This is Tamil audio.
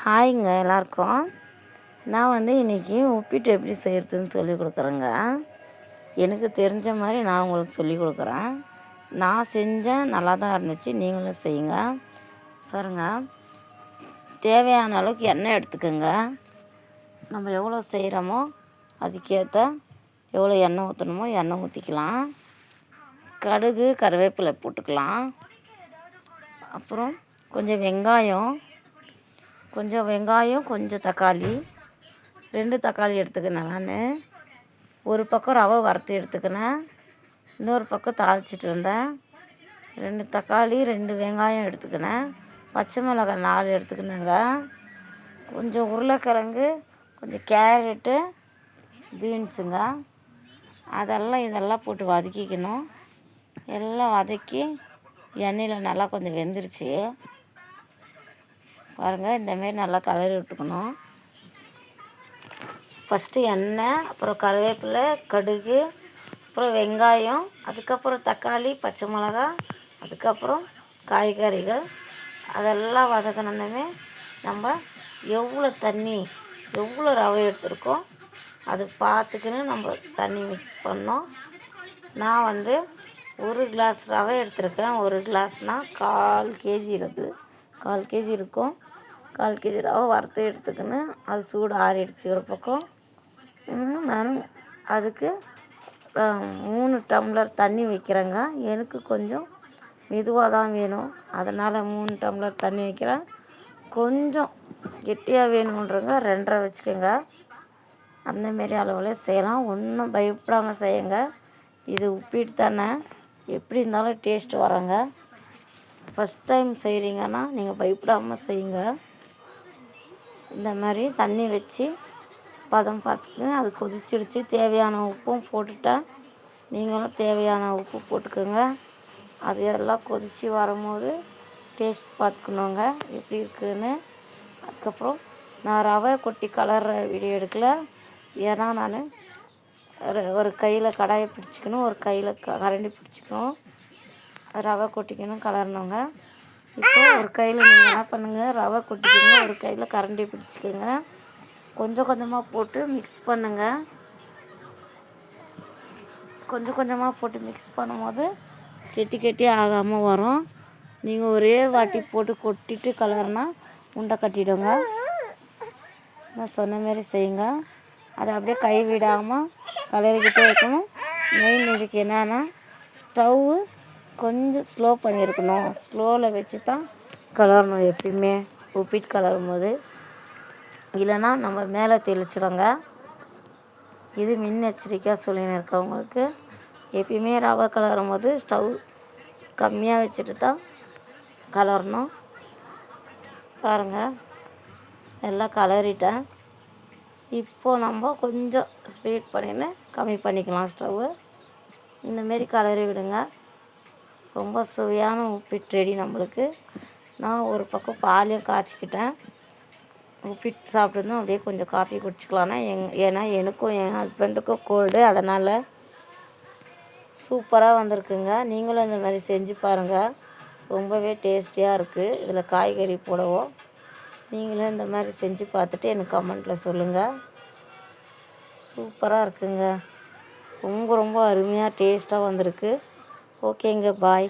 ஹாய்ங்க எல்லாருக்கும். நான் இன்றைக்கி உப்பிட்டு எப்படி செய்கிறதுன்னு சொல்லி கொடுக்குறேங்க. எனக்கு தெரிஞ்ச மாதிரி நான் உங்களுக்கு சொல்லி கொடுக்குறேன். நான் செஞ்சேன், நல்லா தான் இருந்துச்சு. நீங்களும் செய்யுங்க. பாருங்கள், தேவையான அளவுக்கு எண்ணெய் எடுத்துக்கோங்க. நம்ம எவ்வளோ செய்கிறோமோ அதுக்கேற்ற எவ்வளோ எண்ணெய் ஊற்றணுமோ எண்ணெய் ஊற்றிக்கலாம். கடுகு கருவேப்பிலை போட்டுக்கலாம். அப்புறம் கொஞ்சம் வெங்காயம், கொஞ்சம் தக்காளி, 2 தக்காளி எடுத்துக்கினேன். நான் ஒரு பக்கம் ரவை வறுத்து எடுத்துக்கினேன், இன்னொரு பக்கம் தாளிச்சிட்டு இருந்தேன். 2 தக்காளி, 2 வெங்காயம் எடுத்துக்கினேன். பச்சை மிளகாய் 4 எடுத்துக்கினேங்க. கொஞ்சம் உருளைக்கிழங்கு, கொஞ்சம் கேரட்டு, பீன்ஸுங்க. இதெல்லாம் போட்டு வதக்கிக்கணும். எல்லாம் வதக்கி எண்ணெயில் நல்லா கொஞ்சம் வெந்துருச்சு. பாருங்கள், இந்தமாரி நல்லா கலரி விட்டுக்கணும். ஃபஸ்ட்டு எண்ணெய், அப்புறம் கருவேப்பிலை, கடுகு, அப்புறம் வெங்காயம், அதுக்கப்புறம் தக்காளி, பச்சை மிளகா, அதுக்கப்புறம் காய்கறிகள் அதெல்லாம் வதக்கணுன்னே நம்ம எவ்வளோ தண்ணி, எவ்வளோ ரவை எடுத்துருக்கோம் அது பார்த்துக்கின்னு நம்ம தண்ணி மிக்ஸ் பண்ணோம். நான் 1 கிளாஸ் ரவை எடுத்துருக்கேன். 1 கிளாஸ்னால் 1/4 கேஜி இருக்குது. 1/4 கேஜி இருக்கும். 1/4 கேஜி ரவை வறுத்து எடுத்துக்கின்னு அது சூடு ஆறிடுச்சு ஒரு பக்கம். நான் அதுக்கு 3 டம்ளர் தண்ணி வைக்கிறேங்க. எனக்கு கொஞ்சம் மெதுவாக தான் வேணும், அதனால் 3 டம்ளர் தண்ணி வைக்கிறேன். கொஞ்சம் கெட்டியாக வேணுன்றவங்க 2.5 வச்சுக்கோங்க. அந்தமாரி அளவில் செய்யலாம். ஒன்றும் பயப்படாமல் செய்யுங்க. இது உப்பிட்டு தானே, எப்படி இருந்தாலும் டேஸ்ட் வரங்க. ஃபஸ்ட் டைம் செய்கிறீங்கன்னா நீங்கள் பயப்படாமல் செய்யுங்க. இந்த மாதிரி தண்ணி வச்சு பதம் பார்த்துக்குங்க. அது கொதிச்சிடுச்சு. தேவையான உப்பும் போட்டுட்டேன். நீங்களும் தேவையான உப்பு போட்டுக்கோங்க. அது எல்லாம் கொதித்து வரும்போது டேஸ்ட் பார்த்துக்கணுங்க எப்படி இருக்குதுன்னு. அதுக்கப்புறம் நான் ரவை கொட்டி கலர்ற வீடியோ எடுக்கலை. ஏன்னா நான் ஒரு கையில் கடாயை பிடிச்சிக்கணும், ஒரு கையில் கரண்டி பிடிச்சிக்கணும், ரவை கொட்டிக்கணும், கலரணுங்க. இப்போ ஒரு கையில் நீங்கள் என்ன பண்ணுங்கள், ரவை கொட்டிக்கோங்க, ஒரு கையில் கரண்டி பிடிச்சிக்கோங்க. கொஞ்சம் கொஞ்சமாக போட்டு மிக்ஸ் பண்ணுங்கள். கொஞ்சம் கொஞ்சமாக போட்டு மிக்ஸ் பண்ணும்போது கெட்டி ஆகாமல் வரும். நீங்கள் ஒரே வாட்டி போட்டு கொட்டிட்டு கலர்னா உண்டை கட்டிடுங்க. நான் சொன்ன மாரி செய்யுங்க. அதை அப்படியே கை விடாமல் கலரிக்கிட்டே இருக்கணும். மெயின் இதுக்கு என்னென்னா, ஸ்டவ்வு கொஞ்சம் ஸ்லோ பண்ணியிருக்கணும். ஸ்லோவில் வச்சு தான் கலரணும் எப்பயுமே உப்பிட்டு கலரும் போது, இல்லைன்னா நம்ம மேலே தெளிச்சிடுங்க. இது முன்னெச்சரிக்கையாக சொல்லின்னு இருக்கவங்களுக்கு. எப்பயுமே ரவை கலரும் போது ஸ்டவ் கம்மியாக வச்சுட்டு தான் கலரணும். பாருங்கள், எல்லாம் கலரிட்டேன். இப்போது நம்ம கொஞ்சம் ஸ்பீட் பண்ணின்னு கம்மி பண்ணிக்கலாம் ஸ்டவ்வு. இந்தமாரி கலரி விடுங்க. ரொம்ப சுவையான உப்பிட்டு ரெடி நம்மளுக்கு. நான் ஒரு பக்கம் பாலையும் காய்ச்சிக்கிட்டேன். உப்பிட்டு சாப்பிட்டுருந்தோம். அப்படியே கொஞ்சம் காஃபி குடிச்சிக்கலான்னா ஏன்னா எனக்கும் என் ஹஸ்பண்டுக்கும் கோல்டு, அதனால் சூப்பராக வந்திருக்குங்க. நீங்களும் இந்த மாதிரி செஞ்சு பாருங்கள். ரொம்பவே டேஸ்டியாக இருக்குது. இதில் காய்கறி போடவும். நீங்களும் இந்த மாதிரி செஞ்சு பார்த்துட்டு எனக்கு கமெண்ட்டில் சொல்லுங்கள். சூப்பராக இருக்குங்க. ரொம்ப அருமையாக டேஸ்ட்டாக வந்திருக்கு. ஓகேங்க, பாய்.